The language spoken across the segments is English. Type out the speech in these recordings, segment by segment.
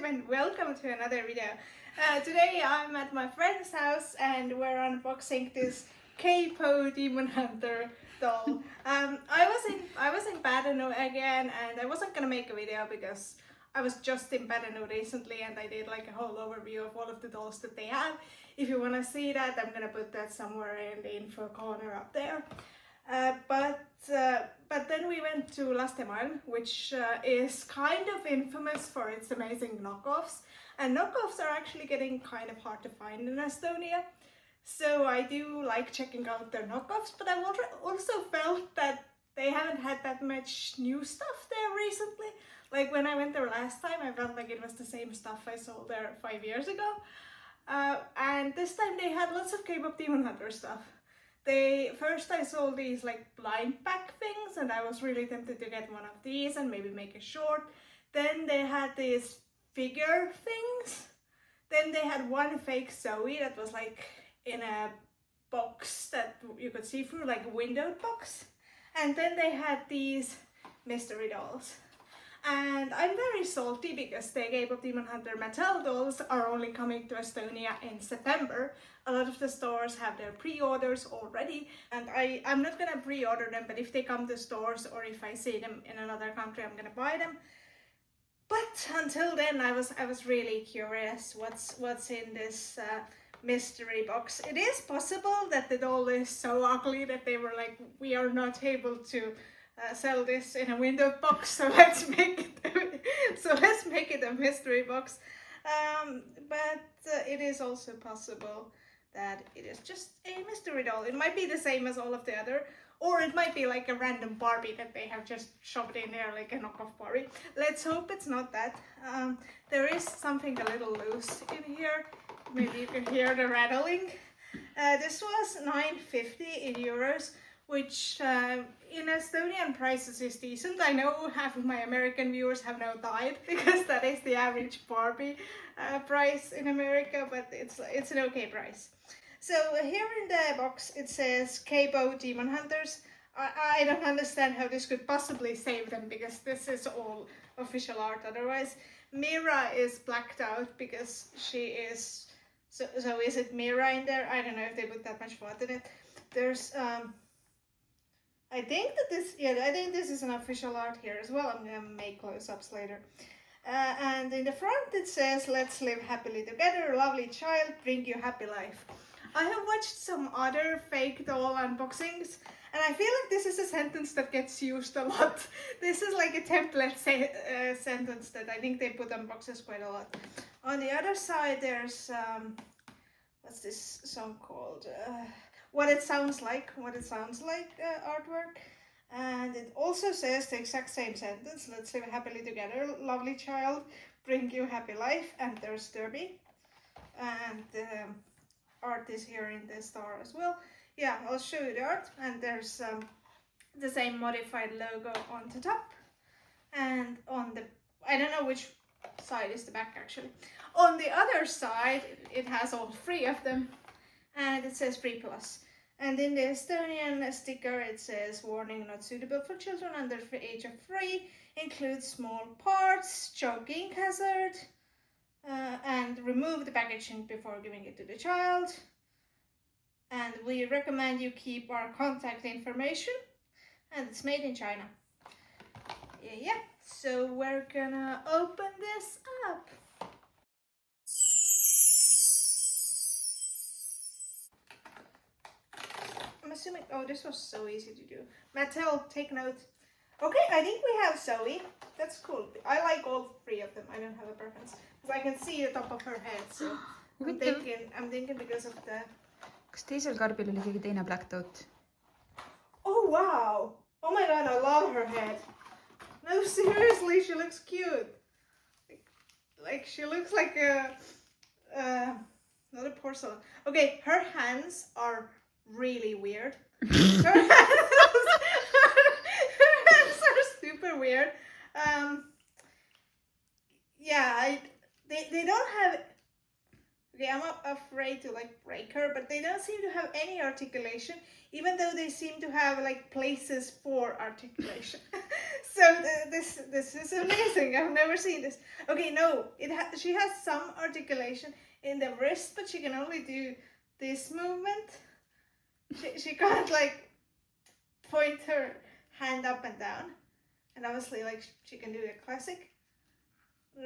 and welcome to another video. Today I'm at my friend's house and we're unboxing this K-Po Demon Hunter doll. I was in Badano again, and I wasn't gonna make a video because I was just in Badano recently and I did like a whole overview of all of the dolls that they have. If you want to see that, I'm gonna put that somewhere in the info corner up there. But then we went to Lastemal, which is kind of infamous for its amazing knockoffs. And knockoffs are actually getting kind of hard to find in Estonia. So I do like checking out their knockoffs, but I've also felt that they haven't had that much new stuff there recently. Like when I went there last time, I felt like it was the same stuff I saw there 5 years ago. And this time they had lots of K-pop Demon Hunter stuff. First I saw these like blind pack things and I was really tempted to get one of these and maybe make a short. Then they had these figure things. Then they had one fake Zoe that was like in a box that you could see through, like a windowed box. And then they had these mystery dolls. And I'm very salty because the K-pop Demon Hunter Mattel dolls are only coming to Estonia in September. A lot of the stores have their pre-orders already, and I'm not gonna pre-order them, but if they come to stores or if I see them in another country, I'm gonna buy them. But until then, I was really curious what's in this mystery box. It is possible that the doll is so ugly that they were like, we are not able to sell this in a window box, so let's make it a mystery box. But it is also possible that it is just a mystery doll. It might be the same as all of the other, or it might be like a random Barbie that they have just shoved in there, like a knockoff Barbie. Let's hope it's not that. There is something a little loose in here. Maybe you can hear the rattling. This was €9.50 in euros, which in Estonian prices is decent. I know half of my American viewers have now died because that is the average Barbie price in America, but it's an okay price. So here in the box it says K-Po Demon Hunters. I don't understand how this could possibly save them because this is all official art otherwise. Mira is blacked out because she is... So is it Mira in there? I don't know if they put that much thought in it. There's... I think this is an official art here as well. I'm gonna make close-ups later. And in the front it says, let's live happily together, lovely child, bring you happy life. I have watched some other fake doll unboxings and I feel like this is a sentence that gets used a lot. This is like a template sentence that I think they put on boxes quite a lot. On the other side there's, what's this song called? What it sounds like artwork, and it also says the exact same sentence, let's live happily together, lovely child, bring you happy life. And there's Derby, and the art is here in the star as well. Yeah, I'll show you the art. And there's the same modified logo on the top, and on the, I don't know which side is the back actually. On the other side it has all three of them, and it says 3+. And in the Estonian sticker it says, warning, not suitable for children under the age of 3, includes small parts, choking hazard, and remove the packaging before giving it to the child. And we recommend you keep our contact information, and it's made in China. Yeah, so we're gonna open this up. I'm assuming, oh, this was so easy to do. Mattel, take note. Okay, I think we have Zoe. That's cool. I like all three of them. I don't have a preference. Because I can see the top of her head, so I'm thinking because of the... Kas teisel karbil oli keegi teine blacked out? Oh, wow. Oh my god, I love her head. No, seriously, she looks cute. Like she looks like a... not a porcelain. Okay, her hands are really weird. Her hands are super weird. Yeah, they don't have... Okay, I'm afraid to like break her, but they don't seem to have any articulation, even though they seem to have like places for articulation. So this is amazing. I've never seen this. Okay, no, she has some articulation in the wrist, but she can only do this movement. She can't like point her hand up and down, and obviously like she can do the classic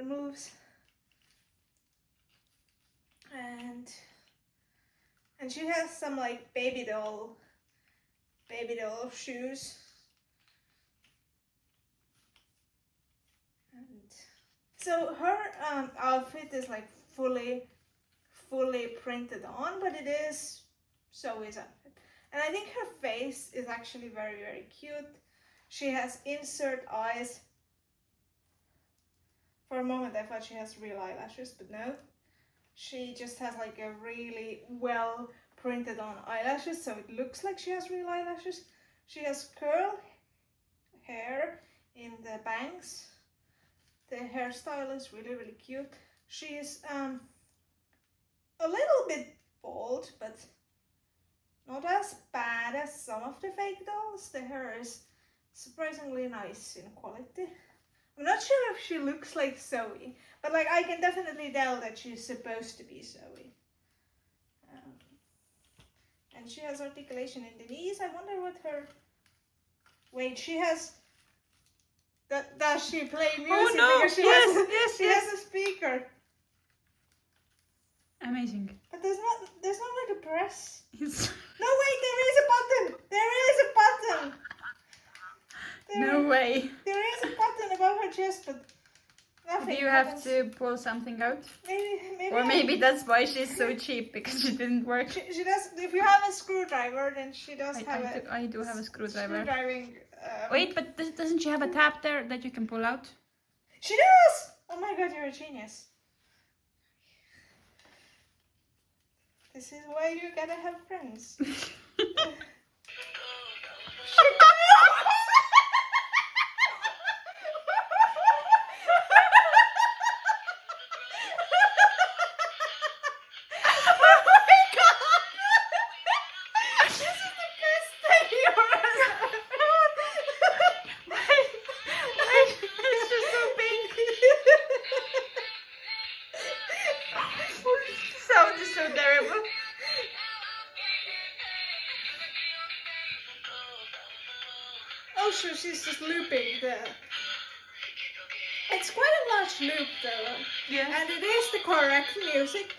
moves, and she has some like baby doll shoes. So her outfit is like fully printed on, but it is Zoe's outfit. And I think her face is actually very cute. She has insert eyes. For a moment I thought she has real eyelashes, but no. She just has like a really well printed on eyelashes, so it looks like she has real eyelashes. She has curl hair in the bangs. The hairstyle is really cute. She is a little bit bald, but not as bad as some of the fake dolls. The hair is surprisingly nice in quality. I'm not sure if she looks like Zoe, but like I can definitely tell that she's supposed to be Zoe. And she has articulation in the knees. I wonder what her... Wait, she has... Does she play music? Oh no! Because she has a speaker. Amazing. But there's not like a press. It's... No, wait, there is a button. There is a button. No way. There is a button above her chest, but nothing. Do you have to pull something out? Maybe. Or maybe that's why she's so cheap, because she didn't work. She does. If you have a screwdriver, then she does have I do have a screwdriver. Screwdriving. Wait, but doesn't she have a tab there that you can pull out? She does! Oh my god, you're a genius. This is why you gotta have friends. So she's just looping the... It's quite a large loop though. Yeah. And it is the correct music.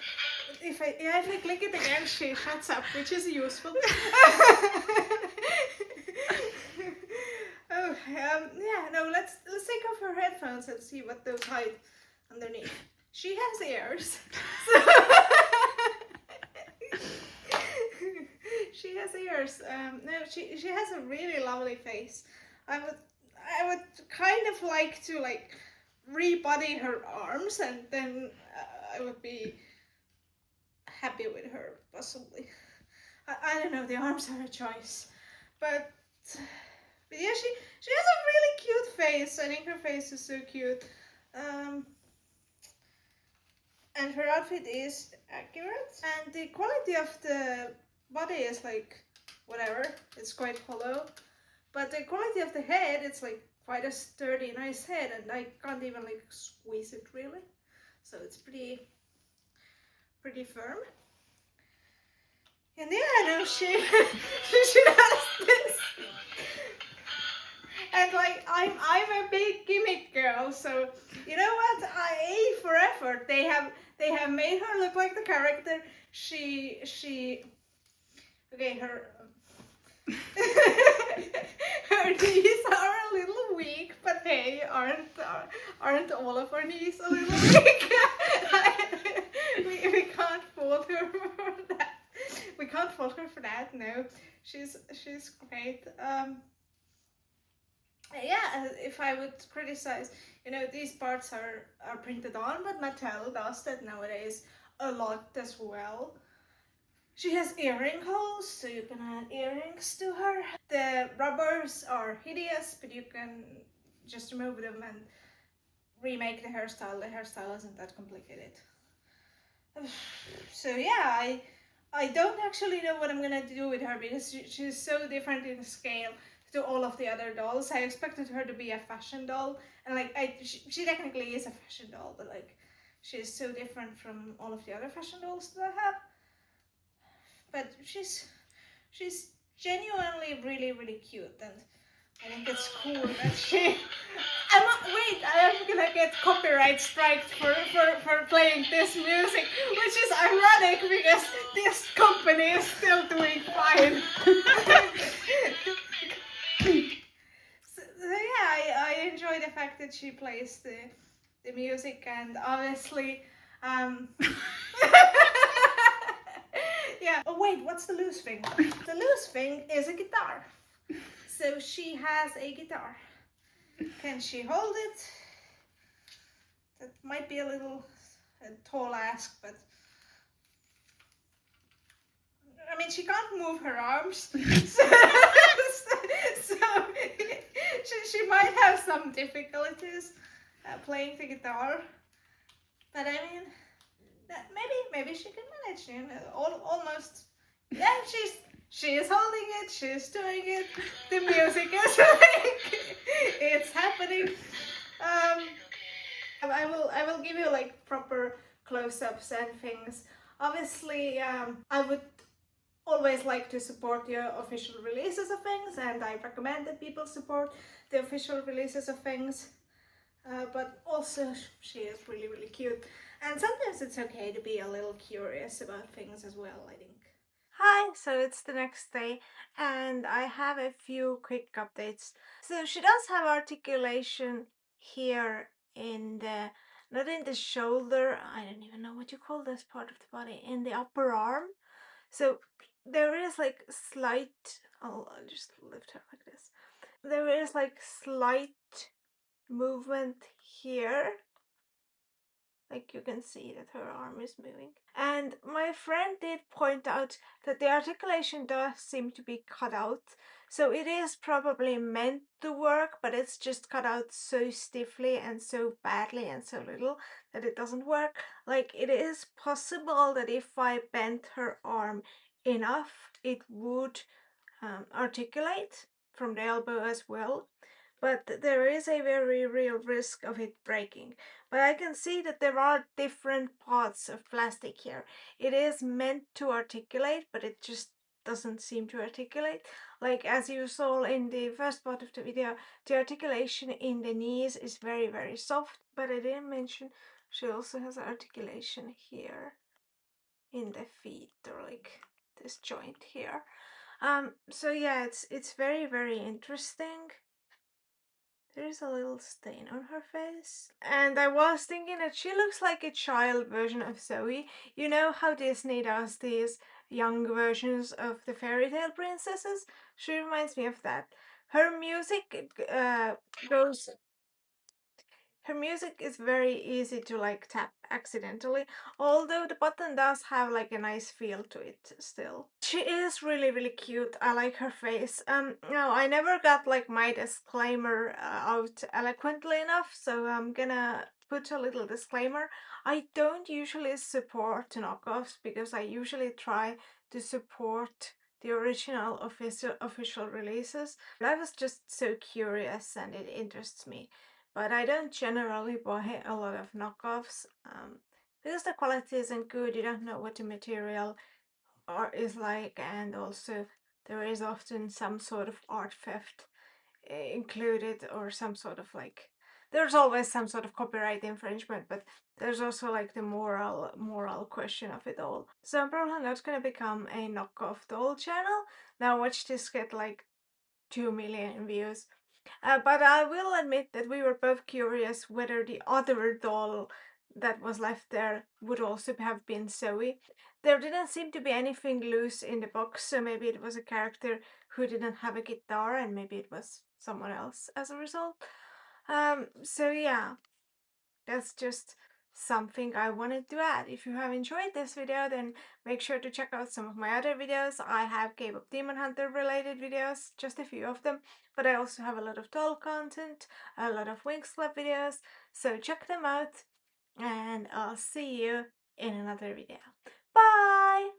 If I click it again, she shuts up, which is useful. Oh, yeah, no, let's take off her headphones and see what those hide underneath. She has ears. She has ears. No, she has a really lovely face. I would kind of like to like rebody her arms, and then I would be happy with her possibly. I don't know. The arms are a choice, but yeah, she has a really cute face. I think her face is so cute. And her outfit is accurate, and the quality of the body is like whatever. It's quite hollow. But the quality of the head, it's like quite a sturdy, nice head, and I can't even like squeeze it really. So it's pretty firm. And yeah, no, she does this. And like I'm a big gimmick girl, so you know what? A for effort. They have made her look like the character. Okay, her her knees are a little weak, but hey, aren't all of our knees a little weak? we can't fault her for that. We can't fault her for that. No, she's great. Yeah, if I would criticize, you know, these parts are printed on, but Mattel does that nowadays a lot as well. She has earring holes, so you can add earrings to her. The rubbers are hideous, but you can just remove them and remake the hairstyle. The hairstyle isn't that complicated. So yeah, I don't actually know what I'm gonna do with her, because she's so different in scale to all of the other dolls. I expected her to be a fashion doll, and like she technically is a fashion doll, but like she's so different from all of the other fashion dolls that I have. But she's genuinely really cute, and I think it's cool that she. Wait, I am gonna get copyright striked for playing this music, which is ironic because this company is still doing fine. So yeah, I enjoy the fact that she plays the music, and obviously, yeah. Oh wait, what's the loose thing? The loose thing is a guitar. So she has a guitar. Can she hold it? That might be a little tall ask, but I mean, she can't move her arms, so she might have some difficulties playing the guitar. But I mean, maybe she can manage. You know, almost. Yeah, she is holding it. She's doing it. The music is like it's happening. I will give you like proper close-ups and things. Obviously, I would always like to support the official releases of things, and I recommend that people support the official releases of things. But also, she is really cute, and sometimes it's okay to be a little curious about things as well, I think. Hi, so it's the next day, and I have a few quick updates. So she does have articulation here in the, not in the shoulder, I don't even know what you call this part of the body, in the upper arm. So there is like slight, I'll just lift her like this. There is like slight movement here. Like you can see that her arm is moving. And my friend did point out that the articulation does seem to be cut out. So it is probably meant to work, but it's just cut out so stiffly and so badly and so little that it doesn't work. Like it is possible that if I bent her arm enough, it would articulate from the elbow as well. But there is a very real risk of it breaking. But I can see that there are different parts of plastic here. It is meant to articulate, but it just doesn't seem to articulate. Like as you saw in the first part of the video, the articulation in the knees is very soft. But I didn't mention she also has articulation here in the feet, or like this joint here. So yeah, it's very interesting. There's a little stain on her face. And I was thinking that she looks like a child version of Zoe. You know how Disney does these young versions of the fairy tale princesses? She reminds me of that. Her music goes her music is very easy to like tap accidentally, although the button does have like a nice feel to it still. She is really cute. I like her face. No, I never got like my disclaimer out eloquently enough, so I'm gonna put a little disclaimer. I don't usually support knockoffs because I usually try to support the original official releases. But I was just so curious and it interests me. But I don't generally buy a lot of knockoffs because the quality isn't good. You don't know what the material is like, and also there is often some sort of art theft included, or some sort of like, there's always some sort of copyright infringement, but there's also like the moral question of it all. So I'm probably not gonna become a knockoff doll channel. Now watch this get like 2 million views. But I will admit that we were both curious whether the other doll that was left there would also have been Zoe. There didn't seem to be anything loose in the box, so maybe it was a character who didn't have a guitar, and maybe it was someone else as a result. So yeah, that's just something I wanted to add. If you have enjoyed this video, then make sure to check out some of my other videos. I have K-pop Demon Hunter related videos, just a few of them, but I also have a lot of doll content, a lot of Winx Club videos, so check them out, and I'll see you in another video. Bye!